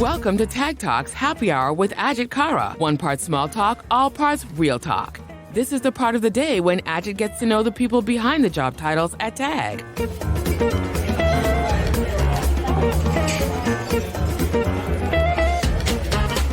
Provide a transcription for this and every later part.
Welcome to Tag Talks Happy Hour with Ajit Kara. One part small talk, all parts real talk. This is the part of the day when Ajit gets to know the people behind the job titles at Tag.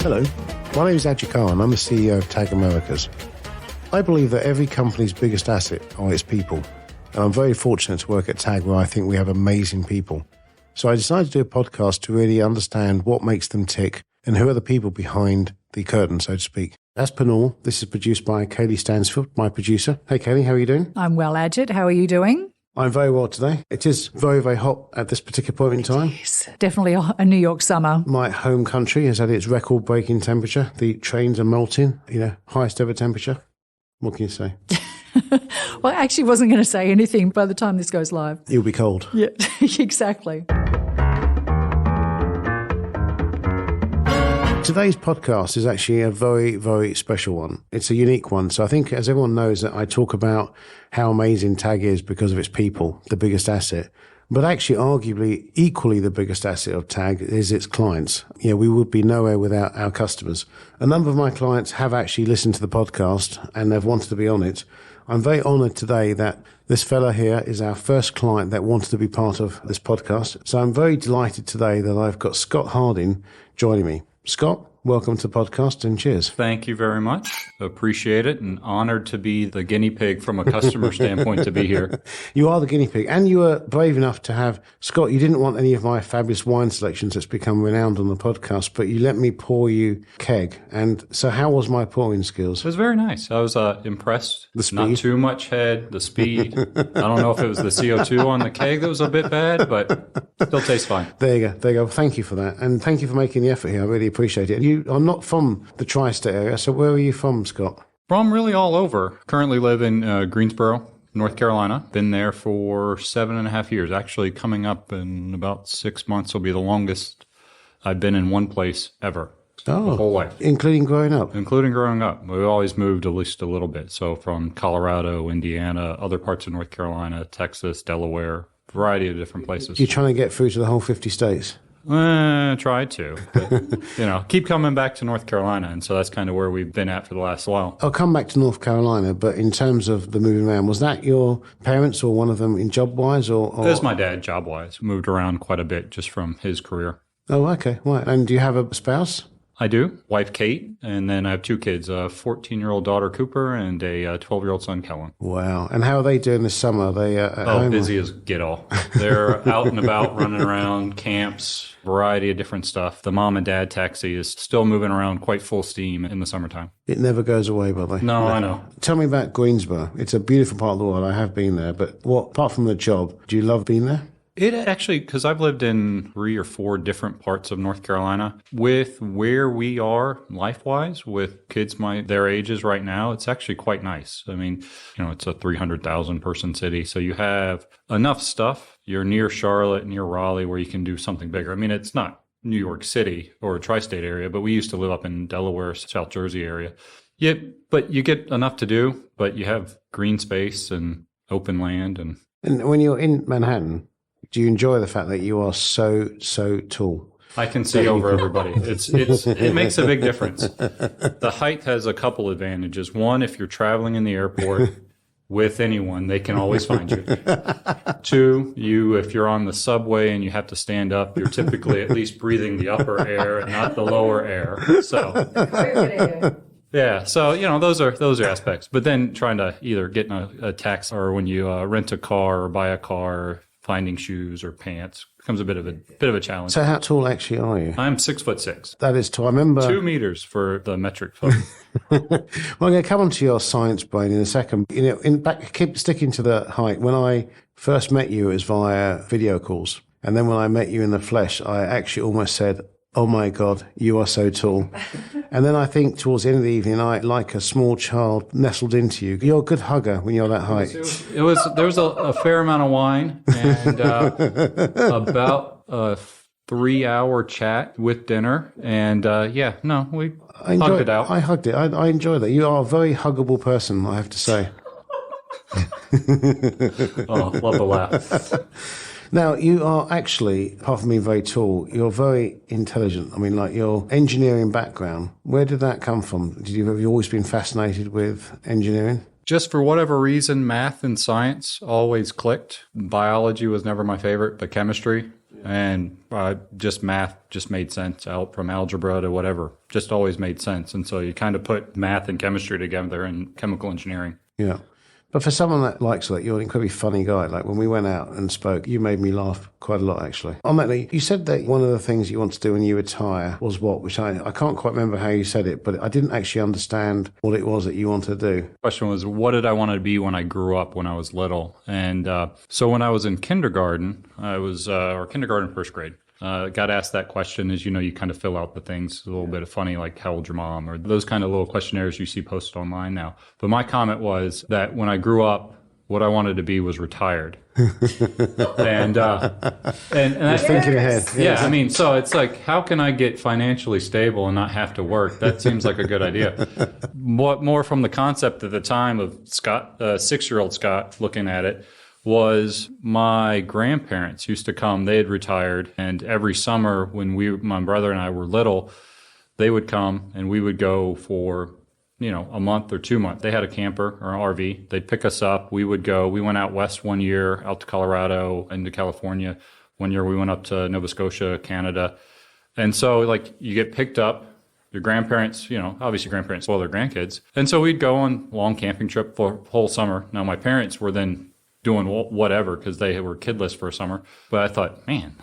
Hello, my name is Ajit Kara and I'm the CEO of Tag Americas. I believe that every company's biggest asset are its people. And I'm very fortunate to work at Tag where I think we have amazing people. So I decided to do a podcast to really understand what makes them tick and who are the people behind the curtain, so to speak. As per normal, this is produced by Kaylie Stansfield, my producer. Hey Kaylie, how are you doing? I'm well, Ajit. How are you doing? I'm very well today. It is very, very hot at this particular point in time. Yes, definitely a New York summer. My home country has had its record-breaking temperature. The trains are melting, highest ever temperature. What can you say? Well, I actually wasn't going to say anything by the time this goes live. You'll be cold. Yeah, exactly. Today's podcast is actually a very, very special one. It's a unique one. So I think, as everyone knows, that I talk about how amazing Tag is because of its people, the biggest asset. But actually, arguably, equally the biggest asset of Tag is its clients. We would be nowhere without our customers. A number of my clients have actually listened to the podcast and they've wanted to be on it. I'm very honoured today that this fella here is our first client that wanted to be part of this podcast. So I'm very delighted today that I've got Scott Harding joining me. Scott, welcome to the podcast and cheers. Thank you very much. Appreciate it and honored to be the guinea pig from a customer standpoint to be here. You are the guinea pig and you were brave enough to have, Scott, you didn't want any of my fabulous wine selections that's become renowned on the podcast, but you let me pour you keg. And so how was my pouring skills? It was very nice. I was impressed. The speed? Not too much head, the speed. I don't know if it was the CO2 on the keg that was a bit bad, but still tastes fine. There you go. Thank you for that. And thank you for making the effort here. I really appreciate it. You are not from the tri-state area, so where are you from, Scott? From really all over. Currently live in Greensboro, North Carolina. Been there for 7.5 years. Actually, coming up in about 6 months will be the longest I've been in one place ever. Oh, my whole life. Including growing up? Including growing up. We always moved at least a little bit. So from Colorado, Indiana, other parts of North Carolina, Texas, Delaware, variety of different places. You're trying to get through to the whole 50 states? Try to, but, keep coming back to North Carolina. And so that's kind of where we've been at for the last while. I'll come back to North Carolina, but in terms of the moving around, was that your parents or one of them in job-wise? Or? It was my dad, job-wise. Moved around quite a bit just from his career. Oh, okay. Right. And do you have a spouse? I do. Wife, Kate. And then I have 2 kids, a 14-year-old daughter, Cooper, and a 12-year-old son, Kellen. Wow. And how are they doing this summer? Are they at home? Busy as get all. They're out and about, running around, camps, variety of different stuff. The mom and dad taxi is still moving around quite full steam in the summertime. It never goes away, by the way. No, I know. Tell me about Greensboro. It's a beautiful part of the world. I have been there. But apart from the job, do you love being there? It actually, because I've lived in 3 or 4 different parts of North Carolina, with where we are life-wise, with kids their ages right now, it's actually quite nice. I mean, it's a 300,000 person city, so you have enough stuff. You're near Charlotte, near Raleigh, where you can do something bigger. I mean, it's not New York City or a tri-state area, but we used to live up in Delaware, South Jersey area. Yeah, but you get enough to do, but you have green space and open land. And when you're in Manhattan, do you enjoy the fact that you are so tall? I can see over everybody. It makes a big difference. The height has a couple advantages. One, if you're traveling in the airport with anyone, they can always find you. 2, if you're on the subway and you have to stand up, you're typically at least breathing the upper air and not the lower air. So yeah, so those are aspects. But then trying to either get in a taxi or when you rent a car or buy a car, finding shoes or pants becomes a bit of a challenge. So how tall actually are you? I'm 6'6". That is tall. I remember 2 meters for the metric foot. Well, I'm going to come on to your science brain in a second. Keep sticking to the height. When I first met you, it was via video calls. And then when I met you in the flesh, I actually almost said, "Oh my God, you are so tall." And then I think towards the end of the evening, like a small child nestled into you. You're a good hugger when you're that height. There was a fair amount of wine and about a 3-hour chat with dinner. And we hugged it out. I hugged it. I enjoy that. You are a very huggable person, I have to say. Oh, love the laugh. Now, you are actually, apart from being very tall, you're very intelligent. I mean, like your engineering background, where did that come from? Have you always been fascinated with engineering? Just for whatever reason, math and science always clicked. Biology was never my favorite, but chemistry and just math just made sense out from algebra to whatever, just always made sense. And so you kind of put math and chemistry together in chemical engineering. Yeah. But for someone that likes that, you're an incredibly funny guy. Like when we went out and spoke, you made me laugh quite a lot, actually. On that note, you said that one of the things you want to do when you retire was what? Which I can't quite remember how you said it, but I didn't actually understand what it was that you wanted to do. The question was, what did I want to be when I grew up, when I was little? And so when I was in kindergarten, or kindergarten, first grade, got asked that question. As you know, you kind of fill out the things, a little bit of funny, like how old your mom, or those kind of little questionnaires you see posted online now. But my comment was that when I grew up, what I wanted to be was retired. and that's thinking ahead. Yeah, I mean, so it's like, how can I get financially stable and not have to work? That seems like a good idea. What more from the concept at the time of Scott, 6-year-old Scott, looking at it, was my grandparents used to come. They had retired, and every summer when my brother and I were little, they would come and we would go for, a month or 2 months. They had a camper or an RV. They'd pick us up. We would go. We went out west one year, out to Colorado, into California. One year we went up to Nova Scotia, Canada. And so like you get picked up. Your grandparents, obviously grandparents spoil their grandkids. And so we'd go on long camping trip for a whole summer. Now my parents were then doing whatever because they were kidless for a summer. But I thought, man,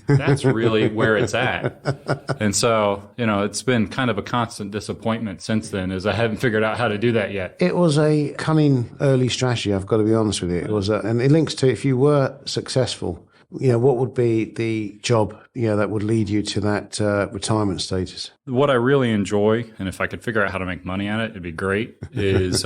that's really where it's at. And so, it's been kind of a constant disappointment since then, as I haven't figured out how to do that yet. It was a cunning early strategy, I've got to be honest with you. It was, and it links to if you were successful, what would be the job, that would lead you to that retirement status? What I really enjoy, and if I could figure out how to make money at it, it'd be great, is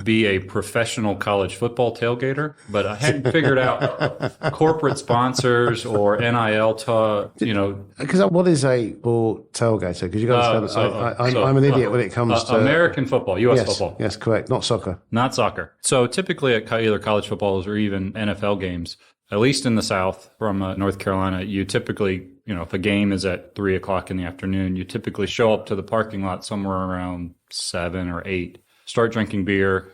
be a professional college football tailgater. But I hadn't figured out corporate sponsors or NIL Because what is a ball tailgater? Because you got to understand, I'm an idiot when it comes to American football, U.S. football. Yes, correct. Not soccer. Not soccer. So typically at either college footballs or even NFL games, at least in the South from North Carolina, you typically, if a game is at 3:00 in the afternoon, you typically show up to the parking lot somewhere around 7 or 8, start drinking beer,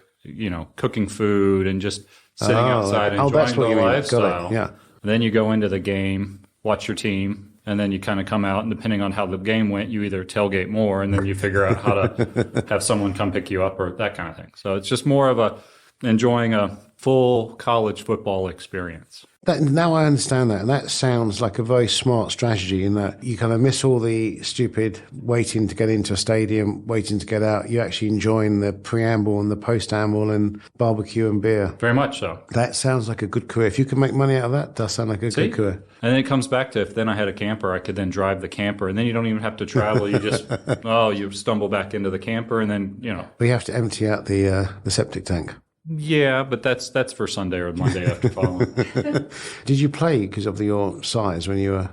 cooking food and just sitting outside enjoying that's what the you lifestyle. Got it. Yeah. Then you go into the game, watch your team, and then you kind of come out, and depending on how the game went, you either tailgate more, and then you figure out how to have someone come pick you up or that kind of thing. So it's just more of enjoying a full college football experience. Now I understand that, and that sounds like a very smart strategy in that you kind of miss all the stupid waiting to get into a stadium, waiting to get out. You're actually enjoying the preamble and the post-amble and barbecue and beer. Very much so. That sounds like a good career. If you can make money out of that, does sound like a good career. And then it comes back to if then I had a camper, I could then drive the camper, and then you don't even have to travel. You just, you stumble back into the camper, and then, But you have to empty out the septic tank. Yeah, but that's for Sunday or Monday after following. Did you play because of your size when you were?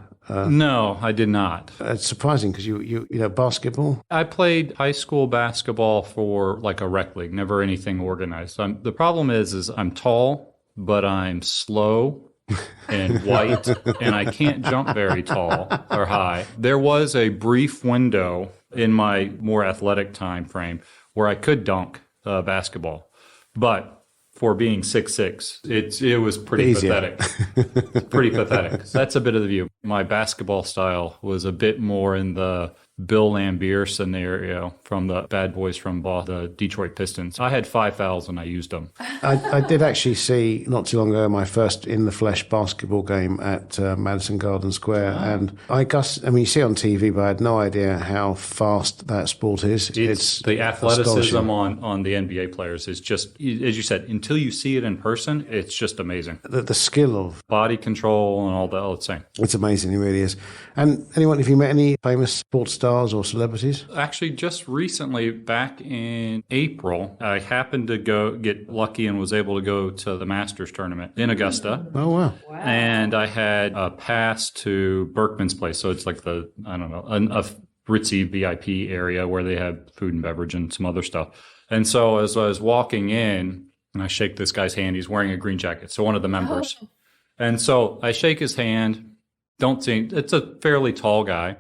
No, I did not. It's surprising because you basketball. I played high school basketball for like a rec league, never anything organized. The problem is I'm tall, but I'm slow and white, and I can't jump very tall or high. There was a brief window in my more athletic time frame where I could dunk basketball. But for being 6'6", it was pretty pathetic. Pretty pathetic. That's a bit of the view. My basketball style was a bit more in the Bill Laimbeer scenario from the bad boys from the Detroit Pistons. I had 5 fouls and I used them. I did actually see not too long ago my first in the flesh basketball game at Madison Garden Square, and you see it on TV, but I had no idea how fast that sport is. It's the athleticism on the NBA players is just, as you said, until you see it in person, it's just amazing. The skill of body control and all that same. It's amazing, it really is. And have you met any famous sports stars or celebrities? Actually, just recently, back in April, I happened to get lucky and was able to go to the Masters tournament in Augusta. Oh, wow. And I had a pass to Berkman's place. So it's like a ritzy VIP area where they have food and beverage and some other stuff. And so as I was walking in, and I shake this guy's hand, he's wearing a green jacket. So one of the members. And so I shake his hand, don't see, it's a fairly tall guy.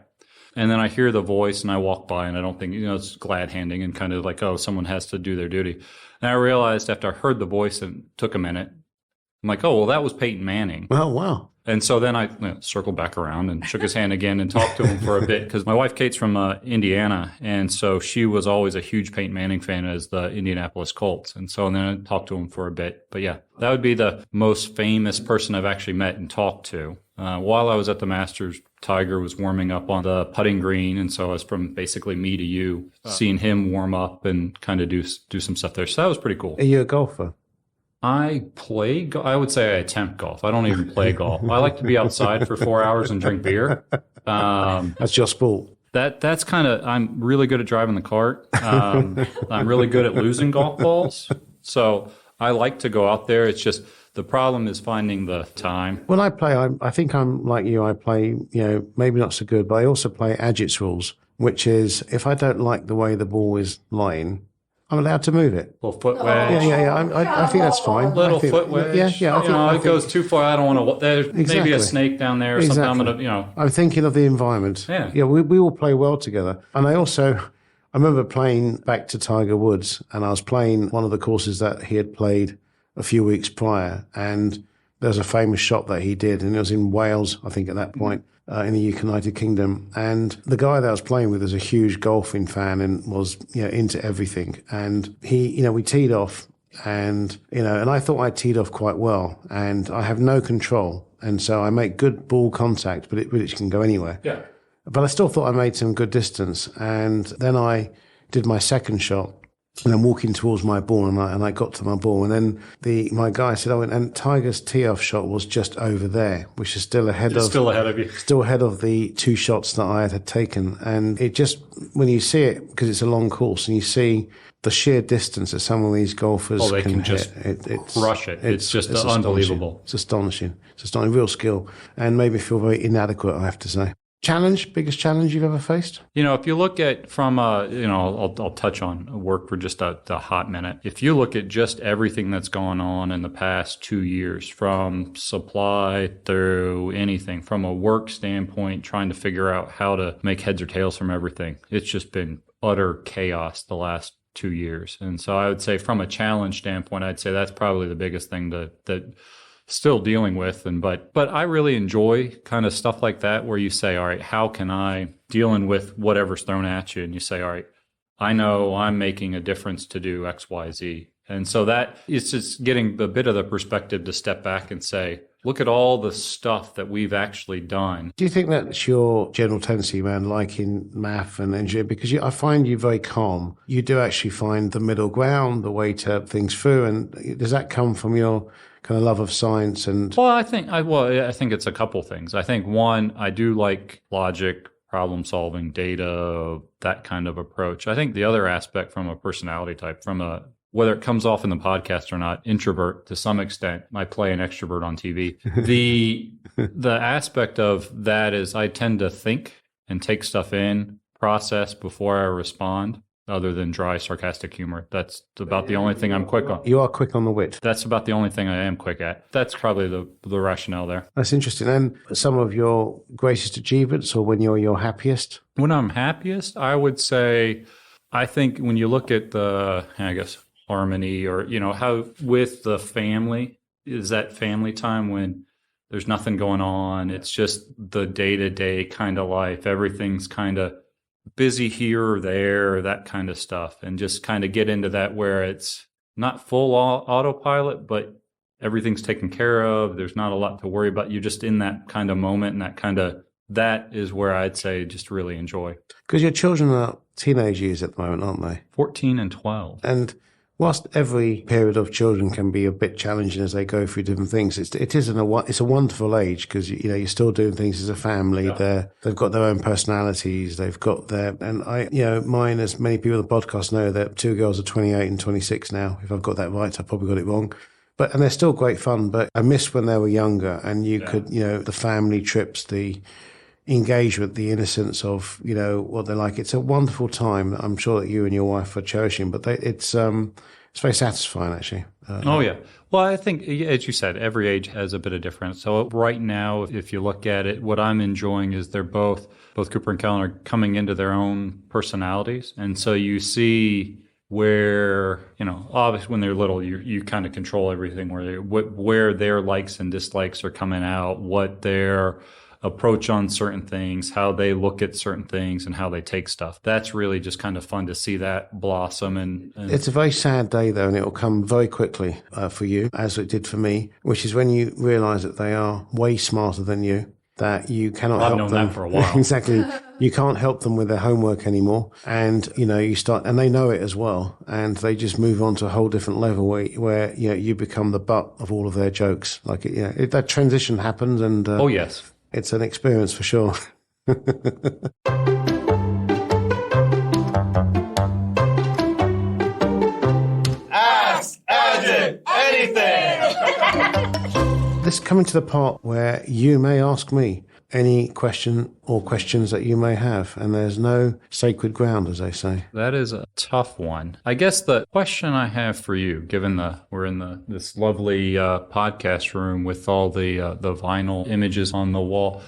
And then I hear the voice and I walk by and I don't think, it's glad handing and kind of like, oh, someone has to do their duty. And I realized after I heard the voice and took a minute, I'm like, oh, well, that was Peyton Manning. Oh, wow. And so then I circled back around and shook his hand again and talked to him for a bit because my wife Kate's from Indiana. And so she was always a huge Peyton Manning fan as the Indianapolis Colts. And so then I talked to him for a bit. But yeah, that would be the most famous person I've actually met and talked to. While I was at the Masters, Tiger was warming up on the putting green. And so I was from basically me to you, seeing him warm up and kind of do some stuff there. So that was pretty cool. Are you a golfer? I would say I attempt golf. I don't even play golf. I like to be outside for 4 hours and drink beer. That's your sport. That's kind of, I'm really good at driving the cart. I'm really good at losing golf balls. So I like to go out there. It's just, the problem is finding the time. When I play, I think I'm like you. I play, maybe not so good, but I also play Ajit's rules, which is if I don't like the way the ball is lying, I'm allowed to move it. Little foot wedge. Yeah. I think that's fine. Foot wedge. Yeah. I think it goes too far. I don't want to. There's maybe a snake down there or something. I'm gonna, I'm thinking of the environment. Yeah. We all play well together. And I remember playing back to Tiger Woods, and I was playing one of the courses that he had played a few weeks prior, and there's a famous shot that he did, and it was in Wales, I think, at that point. In the United Kingdom. And the guy that I was playing with was a huge golfing fan and was, into everything. And we teed off and I thought I teed off quite well and I have no control. And so I make good ball contact, but it can go anywhere. Yeah. But I still thought I made some good distance. And then I did my second shot. And I'm walking towards my ball, and I got to my ball, and then my guy said, "Oh, and Tiger's tee-off shot was just over there, which is still ahead of you, still ahead of the two shots that I had taken." And it just, when you see it, because it's a long course, and you see the sheer distance that some of these golfers can just crush it. It's just unbelievable. It's astonishing. It's astonishing, real skill, and made me feel very inadequate, I have to say. Biggest challenge you've ever faced? If you look at from, I'll touch on work for just a hot minute. If you look at just everything that's gone on in the past 2 years, from supply through anything, from a work standpoint, trying to figure out how to make heads or tails from everything, it's just been utter chaos the last 2 years. And so I would say from a challenge standpoint, I'd say that's probably the biggest thing that still dealing with. But I really enjoy kind of stuff like that where you say, all right, how can I dealing with whatever's thrown at you? And you say, all right, I know I'm making a difference to do X, Y, Z. And so that it's just getting a bit of the perspective to step back and say, look at all the stuff that we've actually done. Do you think that's your general tendency, man, like in math and engineering? Because I find you very calm. You do actually find the middle ground, the way to things through. And does that come from your kind of love of science? And well, I think it's a couple things. I think one, I do like logic, problem solving, data, that kind of approach. I think the other aspect from a personality type, whether it comes off in the podcast or not, introvert to some extent. I play an extrovert on TV. The aspect of that is I tend to think and take stuff in, process before I respond. Other than dry, sarcastic humor. That's about the only thing I'm quick on. You are quick on the wit. That's about the only thing I am quick at. That's probably the rationale there. That's interesting. And some of your greatest achievements, or when you're your happiest? When I'm happiest, I would say, I think when you look at the, harmony or, how with the family, is that family time when there's nothing going on. It's just the day-to-day kind of life. Everything's kind of busy here or there, that kind of stuff, and just kind of get into that where it's not full autopilot, but everything's taken care of. There's not a lot to worry about. You're just in that kind of moment, and that is where I'd say just really enjoy. Because your children are teenage years at the moment, aren't they? 14 and 12. And whilst every period of children can be a bit challenging as they go through different things, it's a wonderful age because you're still doing things as a family. Yeah. They've got their own personalities. They've got mine, as many people on the podcast know, that two girls are 28 and 26 now. If I've got that right, I probably got it wrong. And they're still great fun. But I miss when they were younger, and you could, the family trips, the engagement, the innocence of, what they're like. It's a wonderful time. I'm sure that you and your wife are cherishing, but it's very satisfying, actually. Oh, yeah. Well, I think, as you said, every age has a bit of difference. So right now, if you look at it, what I'm enjoying is they're both Cooper and Kellen are coming into their own personalities. And so you see where, obviously when they're little, you kind of control everything, where their likes and dislikes are coming out, what their approach on certain things, how they look at certain things, and how they take stuff. That's really just kind of fun to see that blossom. And it's a very sad day, though, and it will come very quickly for you, as it did for me, which is when you realize that they are way smarter than you, that you cannot help them. I've known that for a while. Exactly. You can't help them with their homework anymore. And, you start, and they know it as well. And they just move on to a whole different level where you become the butt of all of their jokes. Like, that transition happens. And oh, yes. It's an experience for sure. Ask Ajit anything! This is coming to the part where you may ask me any question or questions that you may have, and there's no sacred ground, as they say. That is a tough one. I guess the question I have for you, given we're in this lovely podcast room with all the vinyl images on the wall,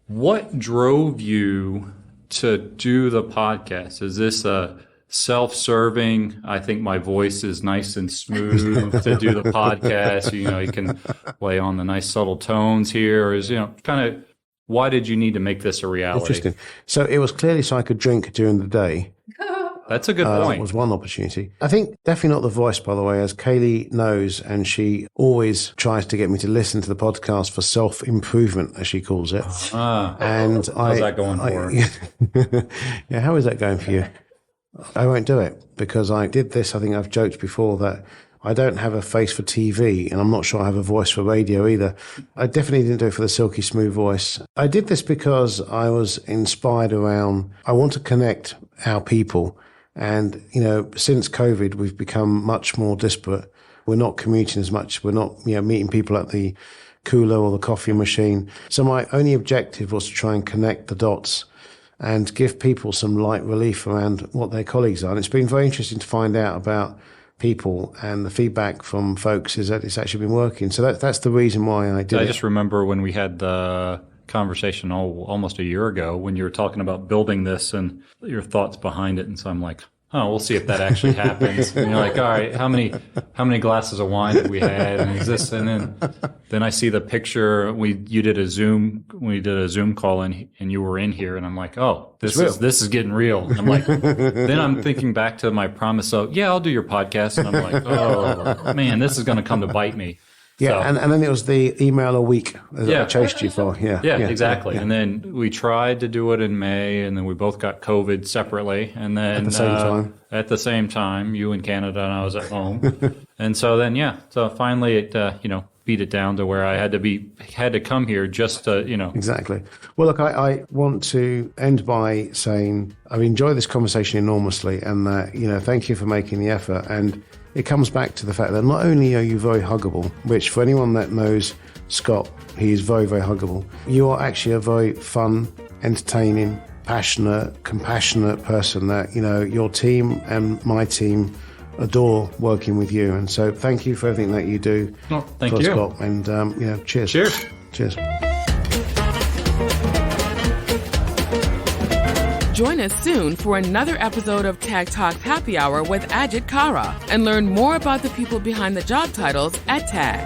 what drove you to do the podcast? Is this a self-serving, I think my voice is nice and smooth to do the podcast, you can play on the nice subtle tones here, or is, kind of, why did you need to make this a reality? Interesting. So it was clearly so I could drink during the day. That's a good point. That was one opportunity. I think definitely not the voice, by the way, as Kaylie knows, and she always tries to get me to listen to the podcast for self-improvement, as she calls it. And how's that going for her? Yeah, how is that going for you? I won't do it because I did this. I think I've joked before that I don't have a face for TV, and I'm not sure I have a voice for radio either. I definitely didn't do it for the silky smooth voice. I did this because I was inspired around, I want to connect our people. And, since COVID, we've become much more disparate. We're not commuting as much. We're not, meeting people at the cooler or the coffee machine. So my only objective was to try and connect the dots and give people some light relief around what their colleagues are. And it's been very interesting to find out about people, and the feedback from folks is that it's actually been working. So that's the reason why I did it. I just remember when we had the conversation almost a year ago when you were talking about building this and your thoughts behind it. And so I'm like, oh, we'll see if that actually happens. And you're like, all right, how many glasses of wine did we had? And is this? And then I see the picture. We did a Zoom call and you were in here, and I'm like, oh, this is getting real. And I'm like, then I'm thinking back to my promise. So yeah, I'll do your podcast. And I'm like, oh man, this is going to come to bite me. Yeah, so, and then it was the email a week that I chased you for. Yeah, exactly. Yeah. And then we tried to do it in May, and then we both got COVID separately. And then at the same time, you in Canada and I was at home. And so then, so finally it, beat it down to where I had to come here just to, Exactly. Well, look, I want to end by saying I've enjoyed this conversation enormously, and thank you for making the effort. And it comes back to the fact that not only are you very huggable, which for anyone that knows Scott, he is very, very huggable. You are actually a very fun, entertaining, passionate, compassionate person that, your team and my team adore working with you. And so thank you for everything that you do. Oh, thank you. Scott. And, cheers. Cheers. Cheers. Join us soon for another episode of Tag Talk Happy Hour with Ajit Kara, and learn more about the people behind the job titles at TAG.